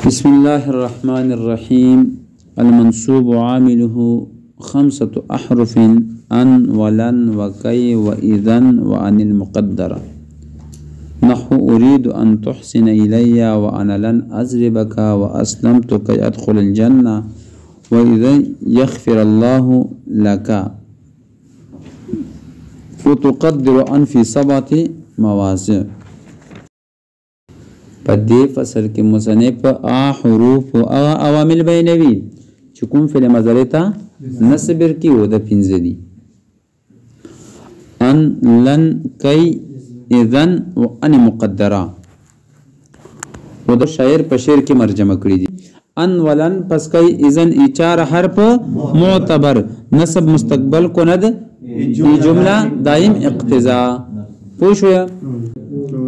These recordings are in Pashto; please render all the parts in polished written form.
بسم الله الرحمن الرحيم. المنصوب عامله 5 أحرف أن ولن وكي وإذن وأن المقدرة. نحو أريد أن تحسن إلي وأنا لن أضربك وأسلمت كي أدخل الجنة وإذا يغفر الله لك وتقدر أن في 7 مواضع. په دې فصل کې مصنف حروف او عوامل بیانوي چې کوم فعل مضارع ته نصب ورکړي او د 5 دي: ان، لن، کی، اذن او ان مقدره. او د شاعر په شعر کې مرجمه کړی دي. ان ولن پس کی، اذن اچار حرف معتبر نصب مستقبل کند جمله دائم اقتضا. پوښویا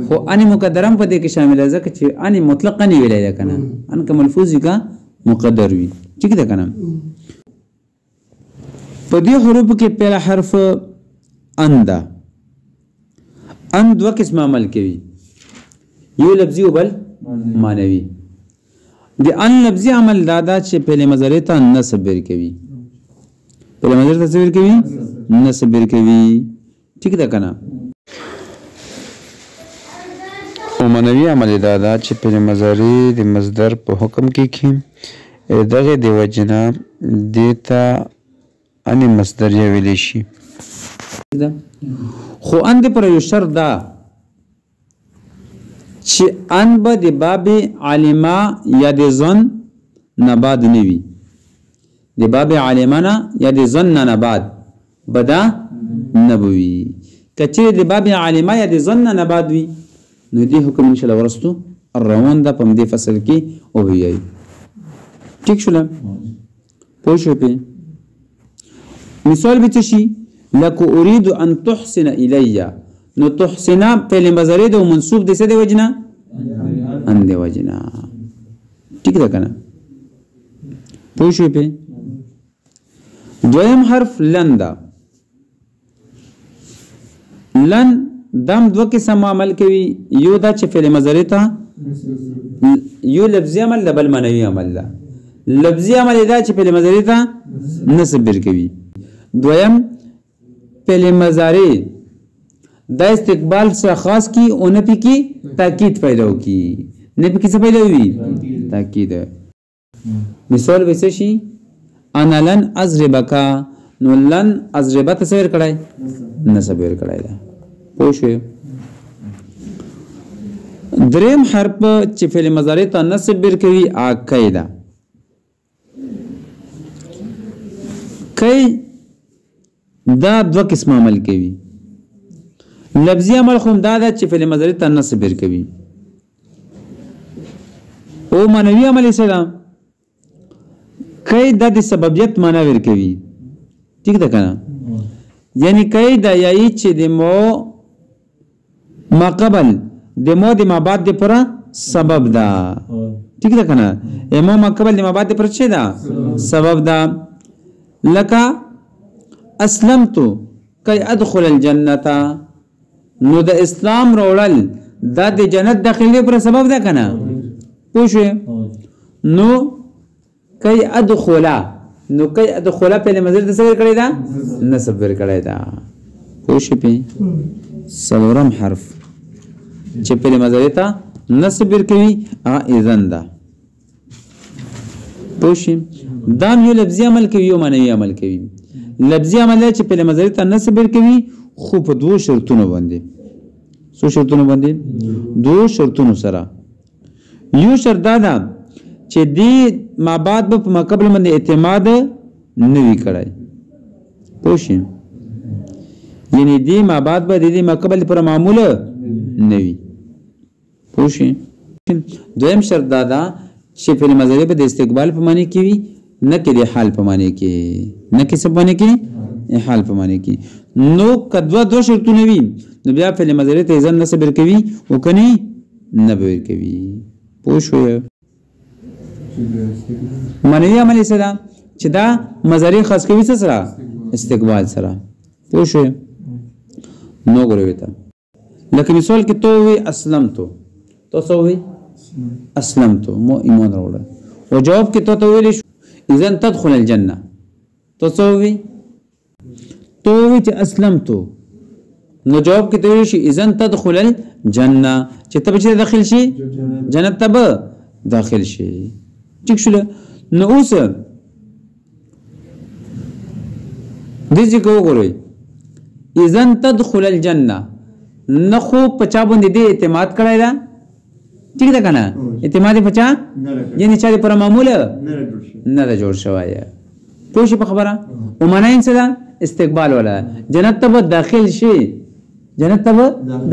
خو ان مقدرم په دې کې شامل ځکه چې ان مطلق نه ویلای ده کنه، ان که ملفوظ کا مقدر وي ٹھیک ده کنه. په دې حروف کې پہلا حرف ان ده. ان دوه قسم عمل کوي، یو لفظي او بل معنوي. د ان لفظي عمل دا چې فعل مضارع ته نصب ورکوي، فعل مضارع ته څه ورکوي؟ نصب ورکوي ٹھیک ده کنه. او معنوي عمل دا چې فعل مضارع د مصدر په حکم کې دغه د وجنه دیتا ان مصدر ویل شي. خو ان د پر یو شرط دا چې ان به د باب علما یا د ظن نه بعد نه وي، د باب علمنا یا د ظن نه بعد بدا نه وي. کچې د باب علما یا د ظن نه بعد وي نو دې حکم ان شاء الله ورستو روان ده په دې فصل کې او ویای ٹھیک شول. پوښو په مثال به څه شي؟ لکه اريد ان تحسن الي. نو تحسن فعل مضارع ده منصوب دي څه دی وجنا؟ ان دی وجنا ٹھیک ده کنه. پوښو په دویم حرف لن ده. لن دم دو قسم عمل کوي، یو دا چې فعل مضارع ته یو لفظي عمل ده بل معنوي عمل ده. لفظي عمل دا چې فعل مضارع ته نصب ورکوي. دویم فعل مضارع دا استقبال سره خاص کی او نه پی کی تاکید پیدا وکي، نه پی کی څه پیدا وي؟ تاکید. مثال به څه شي؟ انا لن اضربک. نو لن اضربک څه ور کړای؟ نصب ور کړای ده. پوښوي دریم حرف چې فعل مضارع ته نصب ورکوي قاعده. کی دا دوه قسم عمل کوي. لفظي عمل خو دا ده چې فعل مضارع ته نصب ورکوي، او معنوي عمل سلام کی دا د سببیت معنی ورکوي ٹھیک ده کنه. یعنی کی دا یای چې د مو ما قبل د مو د ما بعد د پر سبب دا ٹھیک ده کنه. مو ما قبل د ما بعد د پر څه دا سبب دا. لکه اسلمت کای ادخل الجنه. نو د اسلام روړل دا د جنت داخلي پر سبب ده کنه. پوښه نو کای ادخل، نو کای ادخل په مزید څه ور کړی دا؟ نصب ور کړی دا. پوښه په څلورم حرف چې په مضارع ته نصب ورکوي اذن ده. پوښی دا یو لفظي عمل کوي یو معنوي عمل کوي. لفظي عمل چې په مضارع ته نصب ورکوي خو په 2 شرطونو باندې. څو شرطونو باندې؟ 2 شرطونو سره. یو شرط دا ده چې دی ما بعد په مقابل باندې اعتماد نه وی کړای. پوښی یعنی دی ما بعد به دی مقابل پر معمول نه وي. پوښی دویم شرط دا ده چې فعل مضارع په استقبال په معنی کې وي، نه کې د حال په معنی کې، نه کې څه معنی کې حال په معنی کې. نو کدوا 2 شرطونه وي نو بیا فعل مضارع ته ځن نصب کوي او کني نه به کوي. پوښوي معنی عمل سره چې دا مضارع خاص کوي څه سره؟ استقبال سره. پوښوي نو ګورئ ته لکه مثال کې تو وی اسلمتو، تو څه وی اسلمتو مو ایمان راوړل او جواب کې ته ویل شو اذن تدخل الجنه تو سووي تو وی چې اسلمتو نو جواب کې ته ویل شي اذن تدخل الجنه چې ته به داخل شي جنت ته به داخل شي ټیک شو نو اوس دې څه وګورئ اذن تدخل الجنه نخو پچا باندې دې اعتماد کړای دا ٹھیک ده کنه اعتماد پچا یعنی چا پر معمول نه ده جوړ شوی پوه شي په خبره او معنی څه ده استقبال ولا جنت ته داخل شي جنت ته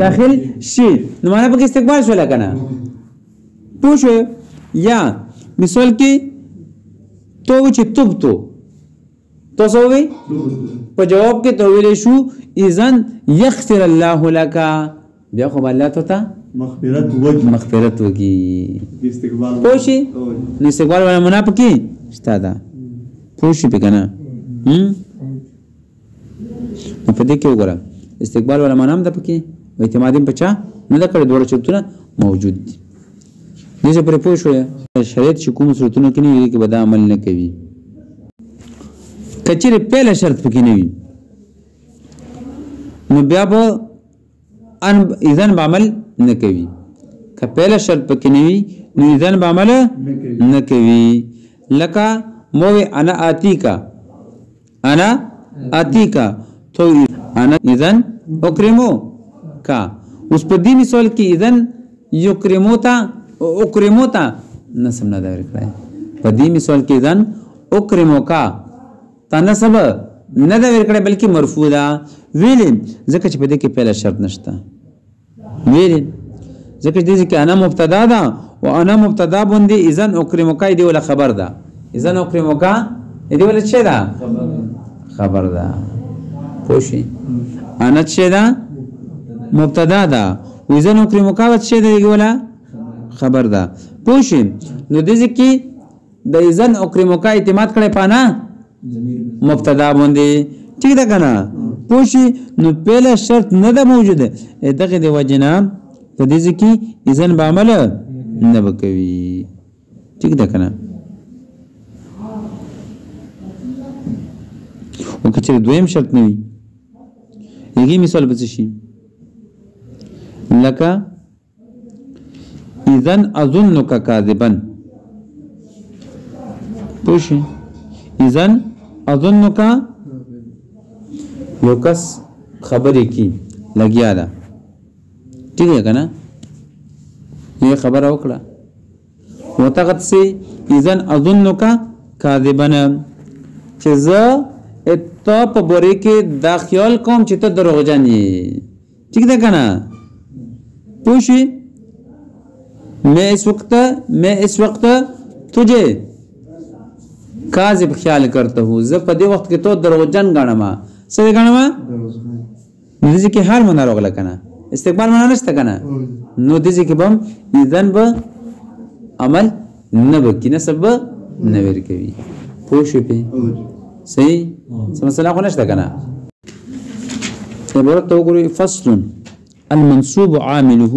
داخل شي نو معنی په استقبال شو لکنه پوه شو یا مثال کې تو چې توبتو تو سووي په جواب کې تو ویلې شو اذن یغفر الله لك بیا خو الله ته مغفرت وکي استقبال پوشي نو استقبال ولا منافقي استاده پوشي پکنه نو په دې کې وګوره استقبال ولا منام ده پکې اعتمادیم پچا نه دا کړ دوه چرتونه موجود دي دې پر پوښو شریعت چې کوم صورتونو کې نه وي کې بد عمل نه کوي کچېره پهله شرط پکې نه وي نو بیا به ان اذن بعمل نه کوي که پهله شرط پکې نه وي نو اذن بعمل نه کوي لکه مو انا آتیکا تو انا اذن اکرمو کا اوس په دې مثال کې اذن اکرموتا نسب نه دا ورکړای په دې مثال کې اذن اکرمو کا تنسب نه دا ورکړای بلکې مرفوع ده ویلې ځکه چې په دې کې پهله شرط نشته ویلې ځکه چې انا مبتدا ده او انا مبتدا باندې اذن اکرموکا دی ولا خبر ده اذن اکرموکا دی ولا څه ده خبر ده پوښي انا څه ده مبتدا ده و اذن اکرموکا څه ده دی ولا خبر ده پوښي نو دې کې د اذن اکرموکا اعتماد کړي پانا مبتدا باندې ٹھیک ده کنه پوښي نو پهله شرط نه ده موجوده دغه دی وجنا په دې کې اذن بعمل نه وکوي ٹھیک ده کنه او کچې دویم شرط نه وي یګي مثال به شي لکه اذن اظنک کاذبا پوښي اذن اظنک یو کس خبرې کی لګیا ده ٹھیک ہے کنه یہ خبر وکړه وتغت سي اذن اظنک کاذبا چې زه ته په بوري کې دا خیال کوم چې ته دروغجن یې ٹھیک ده کنه پوښي मैं इस वक्त तुझे काज़िब ख्याल करता हूँ ز په دې وخت کې تو دروغجن غنم څه غنم دې کې هر مونږ راغله کنه استقبال معنی نشته کنه نو دې کې بم اذن به عمل نه وکینه سبب نه ور کوي پوښې په صحیح مسله خو نشته کنه عبارت وګورئ فصل المنصوب عامله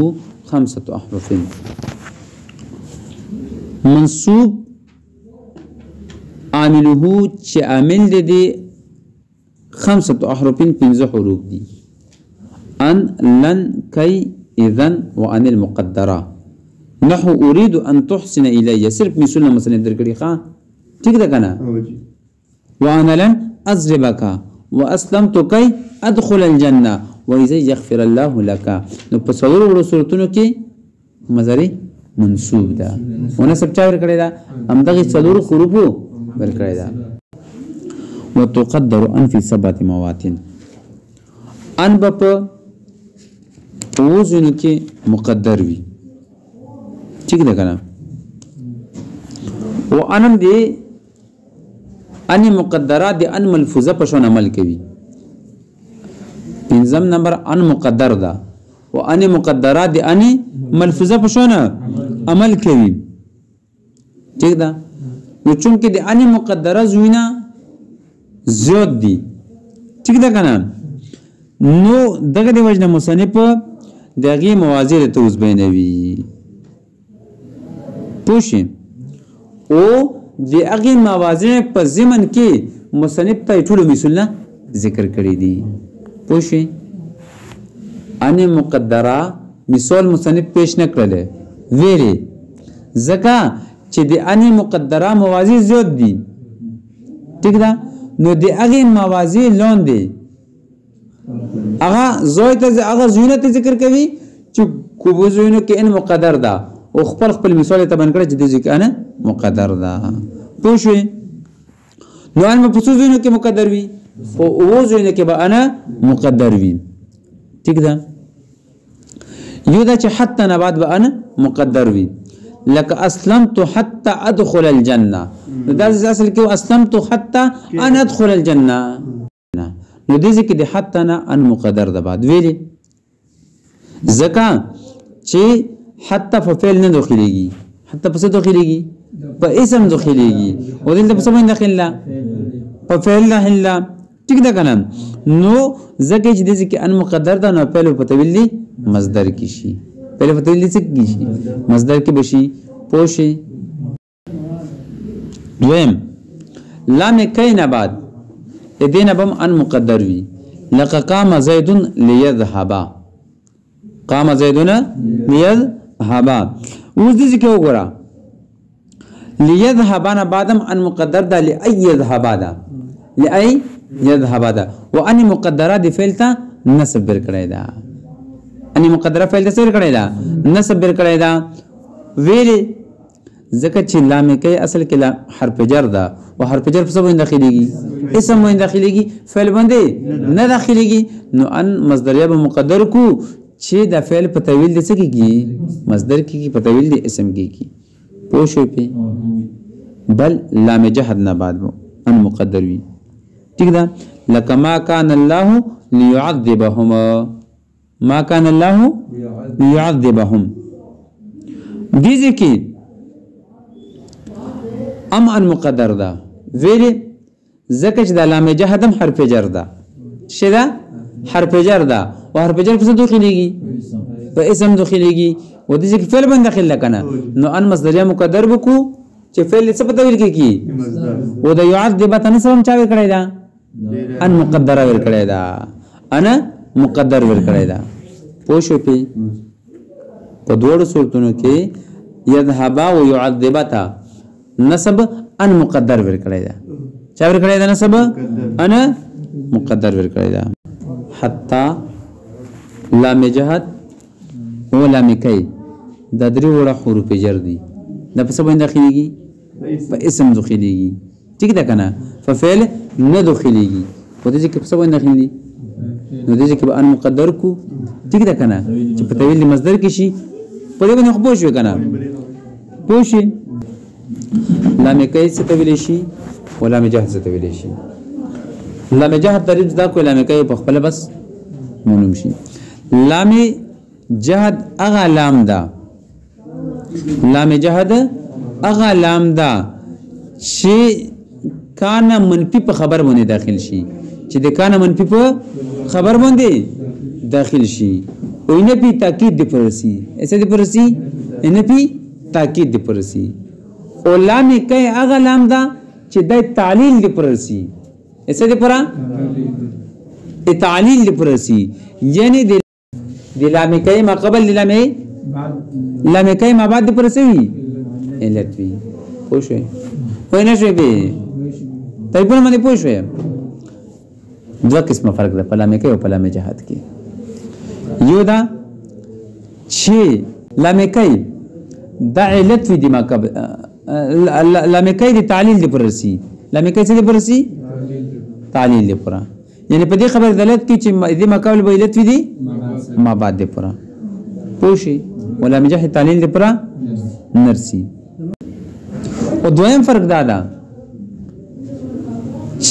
5 احرف منصوب عامله چې عامل دي 5 احرف 5 حروف دي ان لن كي اذن وان المقدره نحو اريد ان تحسن الي صرف مثال مثلا درکړي ښا ٹھیک ده کنه وانا لن اضربك واسلمت كي ادخل الجنه واذا يغفر الله لك نو په څلورو صورتونو کې مضارع منصوب ده ونه سب چا ور کړی دا همدغه څلورو حروف ور کړی دا وتقدر ان في 7 مواتن ان په وزن کې مقدر وي ٹھیک ده کنه او انم دي ان مقدرات دي ان ملفوظه په شون عمل کوي پنځم نمبر ان مقدر ده او ان مقدرات دي ان ملفوظه په شون عمل کوي ٹھیک ده نو چونکه دي ان مقدره زوینه زیات دي ٹھیک ده کنه نو دغه د وجنه مصنف دغه موازی ته اوس بینوي پوشی او دی اغی موازن په ضمن کې مصنف ته ټول مثالونه ذکر کړی دي پوشی ان مقدره مثال مصنف پیش نه کړل ویری زکه چې د ان مقدره موازی زیات دي ٹھیک ده نو د اغه موازی لون دي هغه زوی ته هغه زوینه ته ذکر کوي چې کوبو زوینه کې ان مقدر ده او خپل مثال ته بن کړی چې د ذکر نه مقدر ده پوښوي نو ان په څو زوینه کې مقدر وي او او زوینه کې به انا مقدر وي ٹھیک ده یو دا چې حتی نه بعد به انا مقدر وي لك اسلمت حتى ادخل الجنه دا اصل کې اسلمت حتى ان ادخل الجنه نو دې ځکه د حتی نه ان مقدر ده بعد ویلي زکه چې حتی په فعل نه داخليږي حتی په څه داخليږي په اسم داخليږي او دلته په څه باندې داخله په فعل داخله ټیک ده کنه نو زکه چې دې ځکه ان مقدر ده نو په په تویل مصدر کې شي پہلے فتویل څه کیږي مصدر کې بشي پوشي دویم لام کین بعد دینه بم ان مقدر وی لق قام زید ليذهب قام زیدون ليذهب اوس دې کې وګوره ليذهب انا بعدم ان مقدر ده لاي يذهب ده لاي يذهب ده وان مقدره دي فعل ته نسب بر کړی ده ان مقدره فعل ته کړی ده نسب بر کړی ده ویلي ځکه چې لام کې اصل کې حرف جر ده او حرف جر په څه باندې داخليږي اسم باندې داخليږي فعل باندې نه داخليږي نو ان مصدریه به مقدر کو چې د فعل په تویل د څه کېږي مصدر کېږي په تویل د اسم کېږي پوه شو په بل لام جهد نه بعد ان مقدر وي ٹھیک ده لکه ما کان الله ليعذبهم ما کان الله ليعذبهم دې ځکه ام ان مقدر ده ویلي ځکه چې د لام جهدم حرف جر ده څه ده حرف جر ده او حرف جر په څه داخليږي په اسم داخليږي او د ذکر فعل باندې داخل لکنه نو ان مصدریه مقدر وکړو چې فعل څه په تویل کې کی او د يعذب تن سم چا ور کړی دا ان مقدر ور کړی دا انا مقدر ور کړی دا پوښو په دوړو صورتونو کې يذهب او يعذب تا نسب ان مقدر ور کړی دا چا ور کړی دا نسب انا مقدر ور کړی دا حتی لام جهد او لام کای د درې وړه حروف جر دي د په څه باندې داخليږي په اسم داخليږي ٹھیک ده کنه ففعل نه داخليږي په دې کې په څه باندې داخلي نو دې کې به ان مقدر کو ٹھیک ده کنه چې په تویل مصدر کې شي په دې باندې خو پوه شو کنه پوه شي لام کای څه تویل شي او لام جهد څه تویل شي لام جهد تعریف دا کوی لام کای په خپل بس معلوم شي لام جهد اغا لام دا لام جهد اغا لام دا چې کان منفی په خبر باندې داخل شي چې د کان منفی په خبر باندې داخل شي او نه پی تاکید دی پرسی ایسه دی پرسی نه پی تاکید دی پرسی او لام کای اغا لام دا چې د تعلیل دی پرسی ایسه دی پرا تعلیل دی پرسی یعنی دی لام کای ما قبل لام کای ما بعد دی پرسی علت وی پوښوي وای نه شوي به تایبونه باندې پوښوي دوه قسمه فرق ده په لام کای او په لام جهاد کې یو دا چې لام کای دا علت وی دی ما قبل لام کای دی تعلیل دی پرسی لام کای څه دی پرسی تعلیل دی پرا یعنی په دې خبر دلالت کوي چې دې مقابل به علت وي دي ما بعد دې پورا پوښي ولا مجاهد تعلیل دې پورا نرسي او دویم فرق دا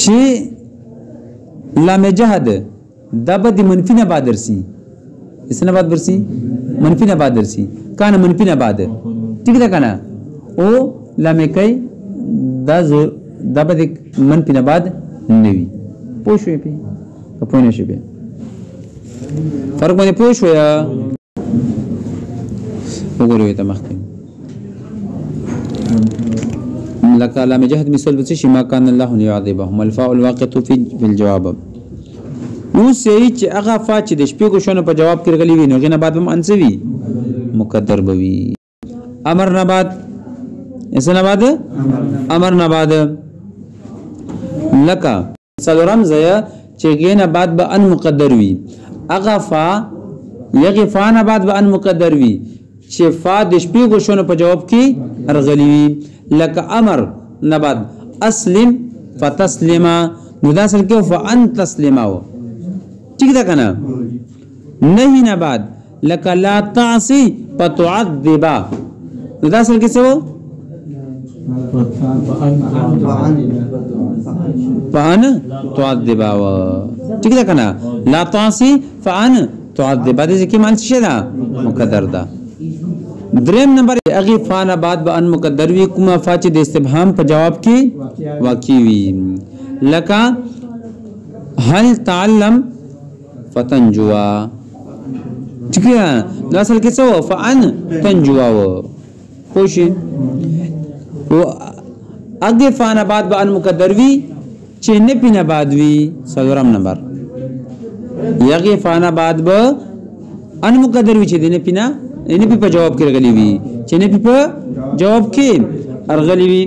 چې لام جهد دا به منفی نه بعد درسي اسنه بعد درسي منفی نه بعد درسي کان منفی نه بعد ٹھیک ده کنه او لام کای دا به منفی نه بعد نوي پوښوي په پوه نشي به فرق باندې پوښوي وګورئ ته مخکې لك علامه جهد مثال بس ما كان الله يعذبهم الفاء الواقع في الجواب نو سي چې هغه فا چې د شپې کو شونه په جواب کې غلي وي نو غنه بعد هم انسوي مقدر بوي امر نه بعد اسنه بعد امر نه بعد لك سلورم زیا چې غنه بعد به ان مقدر وي هغه فا یغه فا نه بعد به ان مقدر وي چې فا د شپې کو شونه په جواب کې ارغلي وي لك امر نه بعد اسلم فتسلم نو دا اصل کې فان تسلموا ٹھیک ده کنه نهي نه بعد لك لا تعصي فتعذبا نو دا اصل کې څه فان تعذبا ٹھیک ده کنه لا تعصي فان تعذبا دې کې معنی څه ده مقدر ده دریم نمبر اغي فانا بعد به ان مقدر وی کومه فاچ د استفهام په جواب کې واقع وی لکه هل تعلم فتنجوا ٹھیک ہے نو اصل کې څه فان تنجوا و خوشي او اغي فانا بعد به ان مقدر وی چې نه پینه بعد وی څلورم نمبر یغي فانا بعد به ان مقدر وی چې نه پینه نه په جواب کې غلي وي چې نه په جواب کې ارغلي وي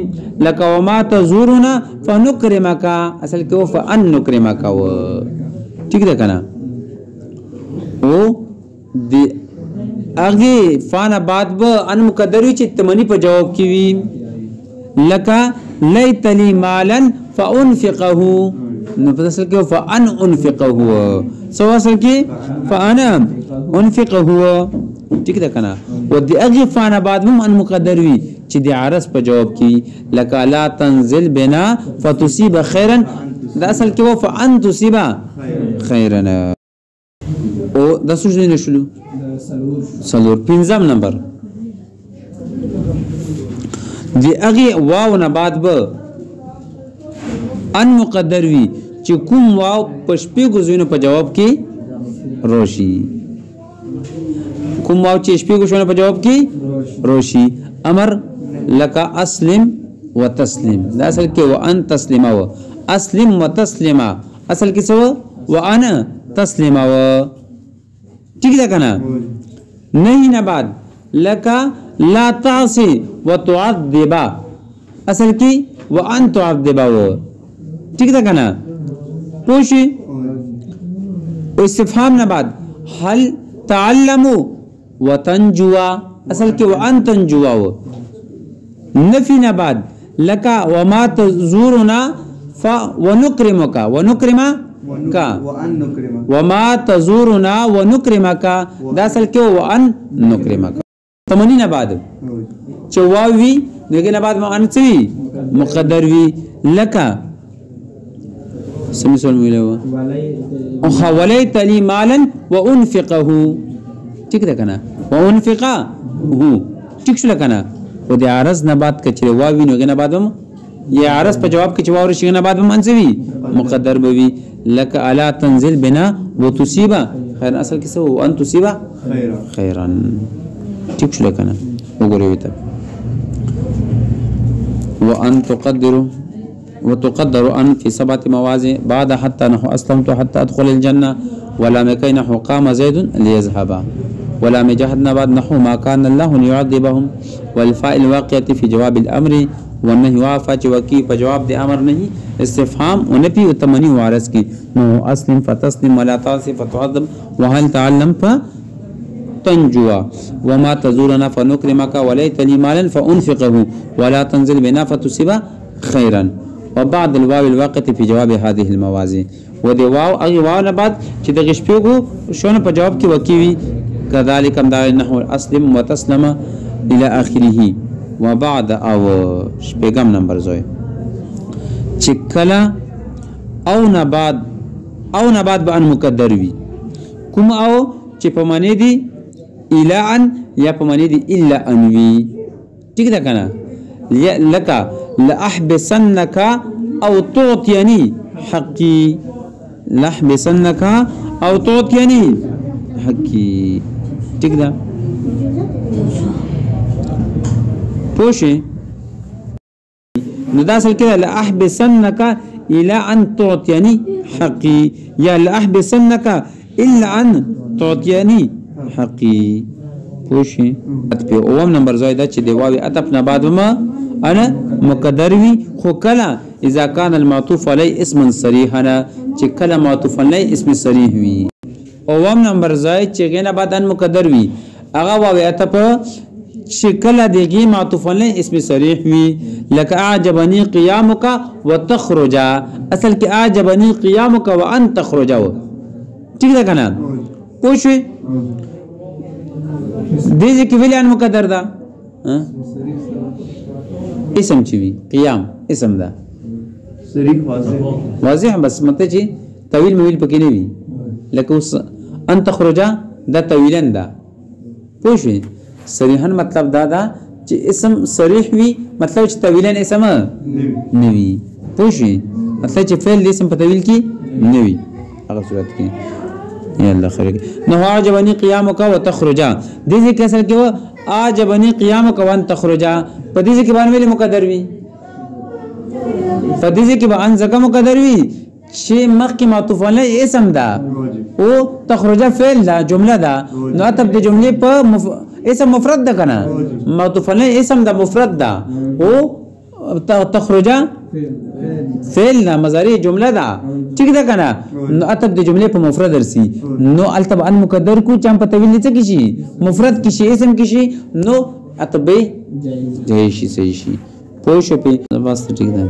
لك وما تزورنا فنكرمك اصل کې فان نكرمك و ٹھیک ده کنه او دی اگے فانا بعد به ان مقدر وي چې تمنی په جواب کې وي لك ليت لي مالا فانفقه نو په اصل کې فان انفقه سو اصل کې فانا انفقه ٹھیک ده کنه و دی اغه فانا بعد هم ان مقدر وی چې دی عرض په جواب کې لك لا تنزل بنا فتصيب خيرا دا اصل کې و فان تصيب خيرا او د سوجنه نشلو سلور پنځم نمبر دی اغه واو نه بعد به ان مقدر وی چې کوم واو پشپې غوښنه په جواب کې روشي کوم واو چې شپې غوښنه په جواب کې روشي امر لك اسلم وتسلم دا اصل کې وان تسلم و اسلم وتسلم اصل کې څه وانا تسلم و ٹھیک ده کنه نہیں نه بعد لك لا تعصي وتعذب اصل کې وان تعذب و ٹھیک ده کنه پوښي استفهام نه بعد هل تعلموا وتنجوا اصل کې وان تنجوا و نفي نه بعد لك وما تزورنا ونكرمك وما تزورنا ونكرمك دا اصل کې وان نكرمك تمنی نه بعد چواوي دغه نه بعد ان څه مقدر وی لك سمسول ویلو او حواليت لي مالا وانفقه ٹھیک ده کنه وانفقه ٹھیک شو کنه او د عرض نه بعد کچره واوی نو نه بعد هم یا عرض په جواب کې جواب رشي نه بعد هم انځوي مقدر بوي لك الا تنزل بنا وتصيب خير اصل کې سو ان تصيب خيرا ٹھیک شو کنه وګورئ ته وان وتقدر ان في 7 مواضع بعد حتى نحو اسلمت حتى ادخل الجنه ولا مكي نحو قام زيد ليذهب ولا مجاهدنا بعد نحو ما كان الله ليعذبهم والفاء الواقعه في جواب الامر والنهي وافا وكي فجواب د امر نہیں استفهام ونفي وتمني وارث کی نو اسلم فتسلم ولا تعصي فتعذب وهل تعلم فتنجوا وما تزورنا فنكرمك وليت لي مالا فانفقه ولا تنزل بنا فتصيب خيرا وبعد الواو الواقعه في جواب هذه الموازي ودي واو اغي واو نه بعد چې د غشپېغو شونه په جواب کې وکوي كذلك امدار نحو اسلم وتسلم الى اخره وبعد او شپږم نمبر زوی چې کله او نه بعد به ان مقدر وي کوم او چې په معنی دي الا ان یا په معنی دي الا ان وي ٹھیک ده کنه لك لاحبسنك او تعطيني حقي لاحبسنك او تعطيني حقي ٹھیک ده پوښي نو دا اصل کې لاحبسنک الى ان تعطيني حقي یا لاحبسنک الا ان تعطيني حقي پوښي په اوم نمبر زائده چې دی واوي اتف نه بعد ما انا مقدر وي خو کله اذا كان المعطوف عليه اسم صريحا چې کله معطوف عليه اسم صریح وي اوم نمبر زائد چې غنه بعد ان مقدر وي هغه واوي اتف چې کله دیږي معطوف عليه اسم صریح وي لك اعجبني قيامك وتخرج اصل کې اعجبني قيامك وان تخرج ٹھیک ده کنه پوښي دیږي کې ویلان مقدر ده اسم چی وی قیام اسم ده صریح واضح بس مته چی طویل مویل پکې نه وی لکه اوس ان تخرج ده طویلن ده پوښی صریحا مطلب دا ده چې اسم صریح وی مطلب چې طویلن اسم نه وی پوښی مطلب چې فعل اسم په طویل کې نه وی هغه صورت کې یا الله خیر نو عجبني قيامك وتخرج دې کې اصل کې عجبني قيامك وان تخرج په دې کې باندې ویل مقدر وي په دې کې باندې ځکه مقدر وي چې مخکې معطوف علی اسم ده او تخرج فعل ده جمله ده نو تب د جملې په اسم مفرد ده کنه معطوف علی اسم ده مفرد ده او تخرج فعل ده مضارع جمله ده ٹھیک ده کنه نو اتب د جملې په مفرد درسي نو التب ان مقدر کو چم په طویل څه کیږي مفرد کیږي اسم کیږي نو اتب جاي شي صحیح شي پوه شو په واسطه ٹھیک ده